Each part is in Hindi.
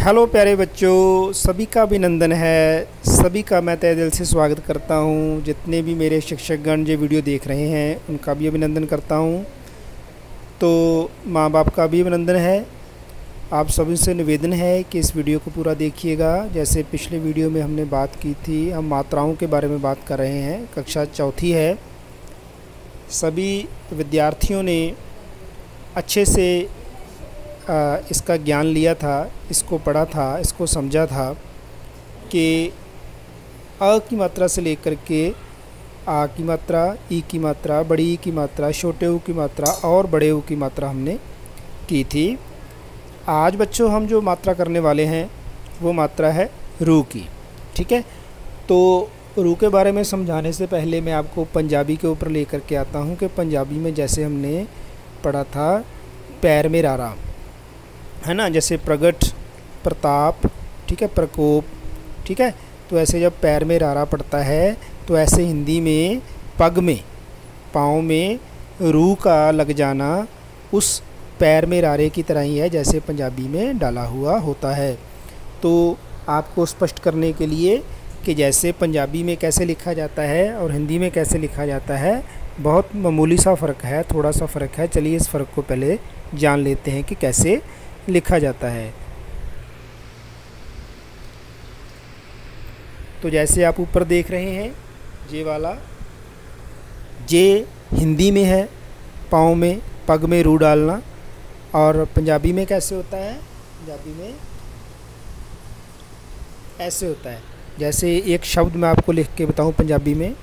हेलो प्यारे बच्चों, सभी का अभिनंदन है। सभी का मैं तहे दिल से स्वागत करता हूं। जितने भी मेरे शिक्षकगण जो वीडियो देख रहे हैं उनका भी अभिनंदन करता हूं। तो माँ बाप का भी अभिनंदन है। आप सभी से निवेदन है कि इस वीडियो को पूरा देखिएगा। जैसे पिछले वीडियो में हमने बात की थी, हम मात्राओं के बारे में बात कर रहे हैं। कक्षा चौथी है। सभी विद्यार्थियों ने अच्छे से इसका ज्ञान लिया था, इसको पढ़ा था, इसको समझा था कि अ की मात्रा से लेकर के आ की मात्रा, ई की मात्रा, बड़ी ई की मात्रा, छोटे ऊ की मात्रा और बड़े ऊ की मात्रा हमने की थी। आज बच्चों हम जो मात्रा करने वाले हैं वो मात्रा है रू की। ठीक है, तो रू के बारे में समझाने से पहले मैं आपको पंजाबी के ऊपर लेकर के आता हूँ कि पंजाबी में जैसे हमने पढ़ा था पैर में रारा, है ना, जैसे प्रगट, प्रताप, ठीक है, प्रकोप, ठीक है। तो ऐसे जब पैर में रारा पड़ता है तो ऐसे हिंदी में पग में, पाँव में रू का लग जाना उस पैर में रारे की तरह ही है जैसे पंजाबी में डाला हुआ होता है। तो आपको स्पष्ट करने के लिए कि जैसे पंजाबी में कैसे लिखा जाता है और हिंदी में कैसे लिखा जाता है, बहुत मामूली सा फ़र्क है, थोड़ा सा फ़र्क है। चलिए इस फ़र्क को पहले जान लेते हैं कि कैसे लिखा जाता है। तो जैसे आप ऊपर देख रहे हैं, जे वाला जे हिंदी में है पाँव में पग में रू डालना, और पंजाबी में कैसे होता है? पंजाबी में ऐसे होता है। जैसे एक शब्द मैं आपको लिख के बताऊं पंजाबी में,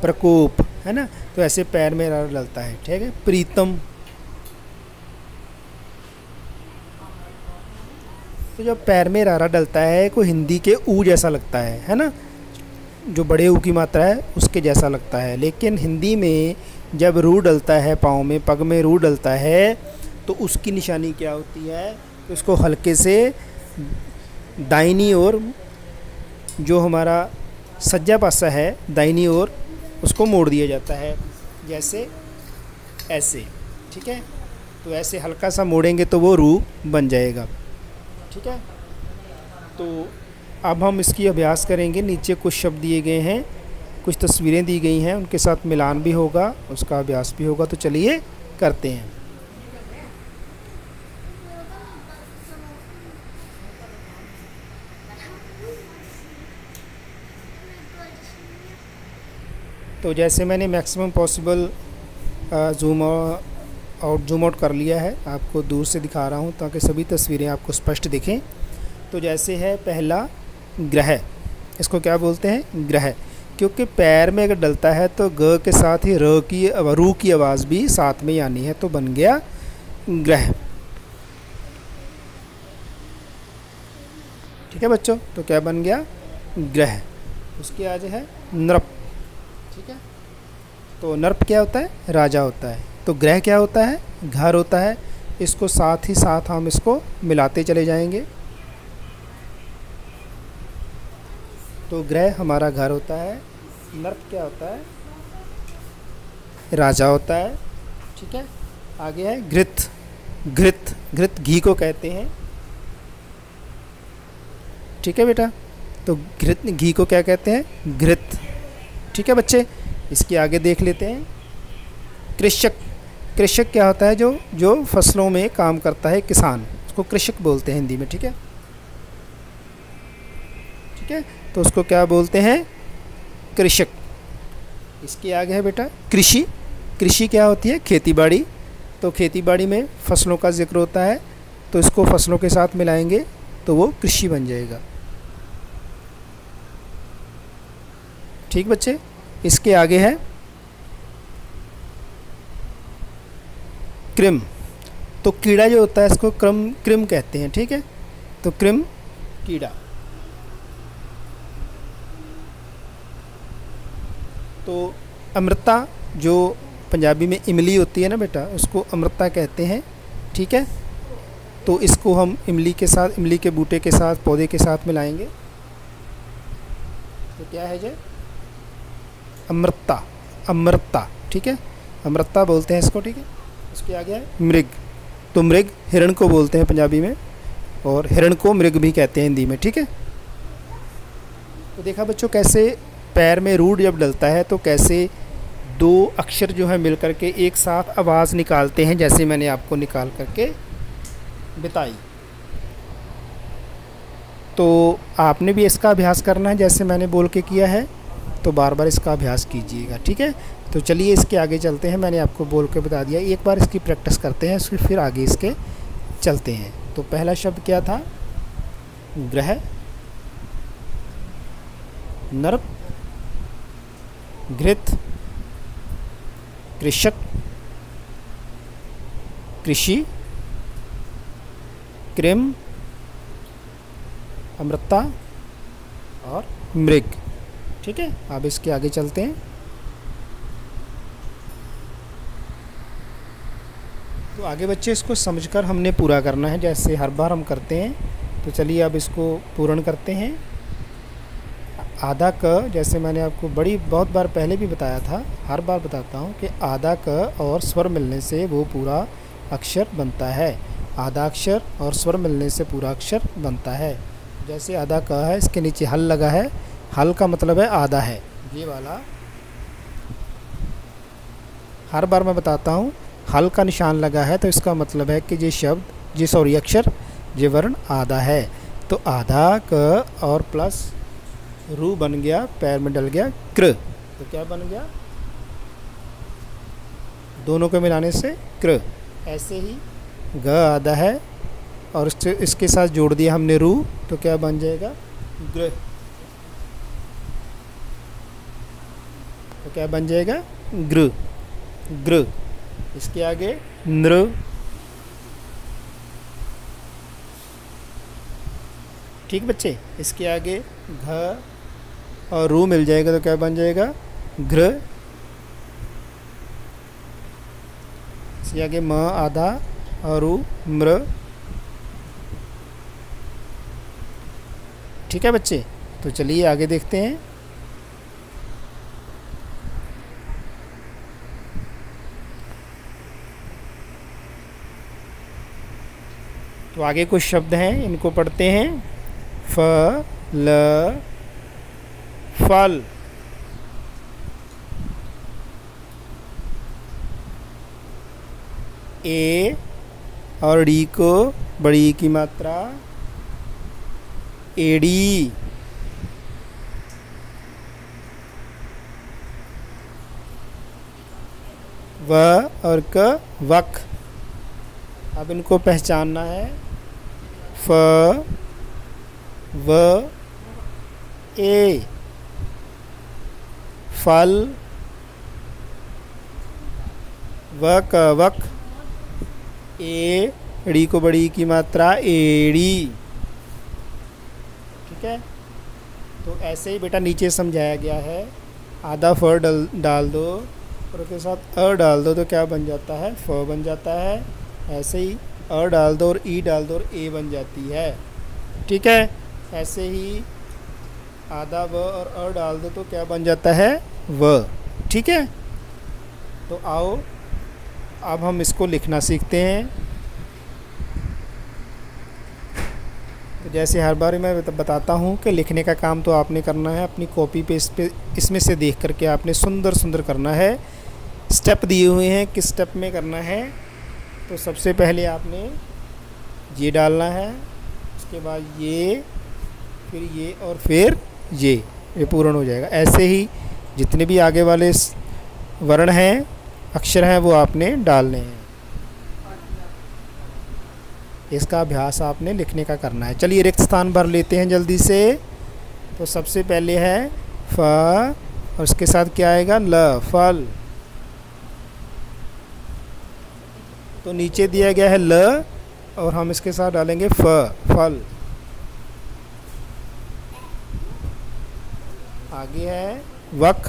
प्रकोप, है ना, तो ऐसे पैर में रारा डलता है। ठीक है, प्रीतम। तो जब पैर में रारा डलता है को हिंदी के ऊ जैसा लगता है ना, जो बड़े ऊ की मात्रा है उसके जैसा लगता है। लेकिन हिंदी में जब रू डलता है पाँव में, पग में रू डलता है तो उसकी निशानी क्या होती है? तो उसको हल्के से दाहिनी ओर, जो हमारा सज्जा पासा है दाहिनी ओर, उसको मोड़ दिया जाता है, जैसे ऐसे। ठीक है, तो ऐसे हल्का सा मोड़ेंगे तो वो रू बन जाएगा। ठीक है, तो अब हम इसकी अभ्यास करेंगे। नीचे कुछ शब्द दिए गए हैं, कुछ तस्वीरें दी गई हैं, उनके साथ मिलान भी होगा, उसका अभ्यास भी होगा। तो चलिए करते हैं। तो जैसे मैंने मैक्सिमम पॉसिबल जूम आउट कर लिया है, आपको दूर से दिखा रहा हूँ ताकि सभी तस्वीरें आपको स्पष्ट दिखें। तो जैसे है पहला ग्रह, इसको क्या बोलते हैं? ग्रह, क्योंकि पैर में अगर डलता है तो ग के साथ ही रू की आवाज़ भी साथ में ही आनी है, तो बन गया ग्रह। ठीक है बच्चों, तो क्या बन गया? ग्रह। उसके आगे है नृप। ठीक है, तो नर्प क्या होता है? राजा होता है। तो ग्रह क्या होता है? घर होता है। इसको साथ ही साथ हम इसको मिलाते चले जाएंगे। तो ग्रह हमारा घर होता है, नर्प क्या होता है? राजा होता है। ठीक है, आगे है घृत। घृत, घृत घी को कहते हैं। ठीक है बेटा, तो घृत घी को क्या कहते हैं? घृत। ठीक है बच्चे, इसके आगे देख लेते हैं। कृषक। कृषक क्या होता है? जो फसलों में काम करता है, किसान, उसको कृषक बोलते हैं हिंदी में। ठीक है, ठीक है, तो उसको क्या बोलते हैं? कृषक। इसके आगे है बेटा कृषि। कृषि क्या होती है? खेती बाड़ी। तो खेती बाड़ी में फसलों का जिक्र होता है, तो इसको फसलों के साथ मिलाएंगे तो वो कृषि बन जाएगा। ठीक बच्चे, इसके आगे है कृम। तो कीड़ा जो होता है इसको कृम कहते हैं। ठीक है, तो कृम कीड़ा। तो अमृता, जो पंजाबी में इमली होती है ना बेटा, उसको अमृता कहते हैं। ठीक है, तो इसको हम इमली के साथ, इमली के बूटे के साथ, पौधे के साथ मिलाएंगे तो क्या है? जो अमृता, अमृता। ठीक है, अमृता बोलते हैं इसको, ठीक है। उसके आगे है मृग, तो मृग हिरण को बोलते हैं पंजाबी में, और हिरण को मृग भी कहते हैं हिंदी में, ठीक है। तो देखा बच्चों कैसे पैर में रूट जब डलता है तो कैसे दो अक्षर जो है मिल करके एक साथ आवाज़ निकालते हैं, जैसे मैंने आपको निकाल करके बताई। तो आपने भी इसका अभ्यास करना है जैसे मैंने बोल के किया है, तो बार बार इसका अभ्यास कीजिएगा, ठीक है। तो चलिए इसके आगे चलते हैं, मैंने आपको बोल के बता दिया, एक बार इसकी प्रैक्टिस करते हैं फिर आगे इसके चलते हैं। तो पहला शब्द क्या था? ग्रह, नर्क, घृत, कृषक, कृषि, कृम, अमृता और मृग, ठीक है। अब इसके आगे चलते हैं। तो आगे बच्चे इसको समझकर हमने पूरा करना है जैसे हर बार हम करते हैं। तो चलिए अब इसको पूर्ण करते हैं। आधा क, जैसे मैंने आपको बहुत बार पहले भी बताया था, हर बार बताता हूँ कि आधा क और स्वर मिलने से वो पूरा अक्षर बनता है। आधा अक्षर और स्वर मिलने से पूरा अक्षर बनता है। जैसे आधा क है, इसके नीचे हल लगा है, हल का मतलब है आधा है, ये वाला हर बार मैं बताता हूँ। हल का निशान लगा है तो इसका मतलब है कि ये शब्द अक्षर ये वर्ण आधा है। तो आधा क और प्लस रू बन गया, पैर में डल गया कृ, तो क्या बन गया? दोनों को मिलाने से कृ। ऐसे ही ग आधा है और इसके साथ जोड़ दिया हमने रू, तो क्या बन जाएगा? ग्र। तो क्या बन जाएगा? ग्र, ग्र। इसके आगे नृ, ठीक बच्चे। इसके आगे घ और रू मिल जाएगा तो क्या बन जाएगा? घृ। इसके आगे म आधा और रू मृ, ठीक है बच्चे। तो चलिए आगे देखते हैं। तो आगे कुछ शब्द हैं, इनको पढ़ते हैं। फल, फल, ए और डी को बड़ी की मात्रा एड़ी, व और क वक। अब इनको पहचानना है। फ, व, ए, फल, व क वक, ए ड़ी को बड़ी की मात्रा एड़ी, ठीक है। तो ऐसे ही बेटा नीचे समझाया गया है। आधा फ डाल दो और उसके साथ अ डाल दो तो क्या बन जाता है? फ बन जाता है। ऐसे ही अ डाल दो और ई डाल दो और ए बन जाती है, ठीक है। ऐसे ही आधा व और अ डाल दो तो क्या बन जाता है? व, ठीक है। तो आओ अब हम इसको लिखना सीखते हैं। तो जैसे हर बार मैं बताता हूँ कि लिखने का काम तो आपने करना है अपनी कॉपी पे, इसमें से देख करके आपने सुंदर सुंदर करना है। स्टेप दिए हुए हैं, किस स्टेप में करना है। तो सबसे पहले आपने ये डालना है, उसके बाद ये, फिर ये और फिर ये पूर्ण हो जाएगा। ऐसे ही जितने भी आगे वाले वर्ण हैं, अक्षर हैं, वो आपने डालने हैं। इसका अभ्यास आपने लिखने का करना है। चलिए रिक्त स्थान भर लेते हैं जल्दी से। तो सबसे पहले है फ और उसके साथ क्या आएगा? ल, फल। तो नीचे दिया गया है ल और हम इसके साथ डालेंगे फ, फल। आगे है वक,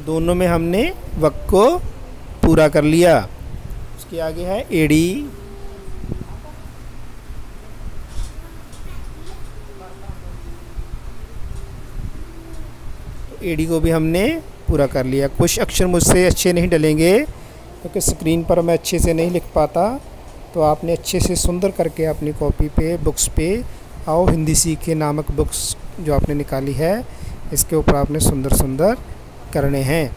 दोनों में हमने वक को पूरा कर लिया। उसके आगे है एड़ी, एडी को भी हमने पूरा कर लिया। कुछ अक्षर मुझसे अच्छे नहीं डलेंगे क्योंकि स्क्रीन पर मैं अच्छे से नहीं लिख पाता, तो आपने अच्छे से सुंदर करके अपनी कॉपी पे, बुक्स पे आओ हिंदी सीखे नामक बुक्स जो आपने निकाली है, इसके ऊपर आपने सुंदर सुंदर करने हैं।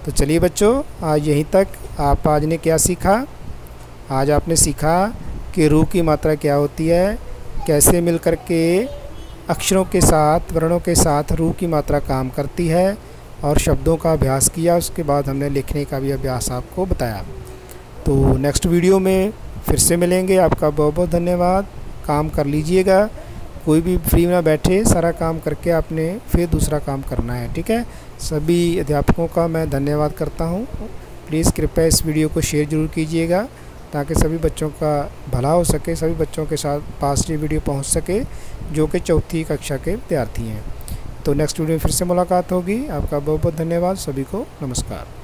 तो चलिए बच्चों, आज यहीं तक। आज ने क्या सीखा? आज आपने सीखा कि रू की मात्रा क्या होती है, कैसे मिलकर के अक्षरों के साथ, वर्णों के साथ रू की मात्रा काम करती है, और शब्दों का अभ्यास किया। उसके बाद हमने लिखने का भी अभ्यास आपको बताया। तो नेक्स्ट वीडियो में फिर से मिलेंगे। आपका बहुत बहुत धन्यवाद। काम कर लीजिएगा, कोई भी फ्री ना बैठे, सारा काम करके आपने फिर दूसरा काम करना है, ठीक है। सभी अध्यापकों का मैं धन्यवाद करता हूँ। प्लीज़ कृपया इस वीडियो को शेयर ज़रूर कीजिएगा ताकि सभी बच्चों का भला हो सके, सभी बच्चों के साथ पास ये वीडियो पहुँच सके जो कि चौथी कक्षा के विद्यार्थी हैं। तो नेक्स्ट वीडियो में फिर से मुलाकात होगी। आपका बहुत बहुत धन्यवाद। सभी को नमस्कार।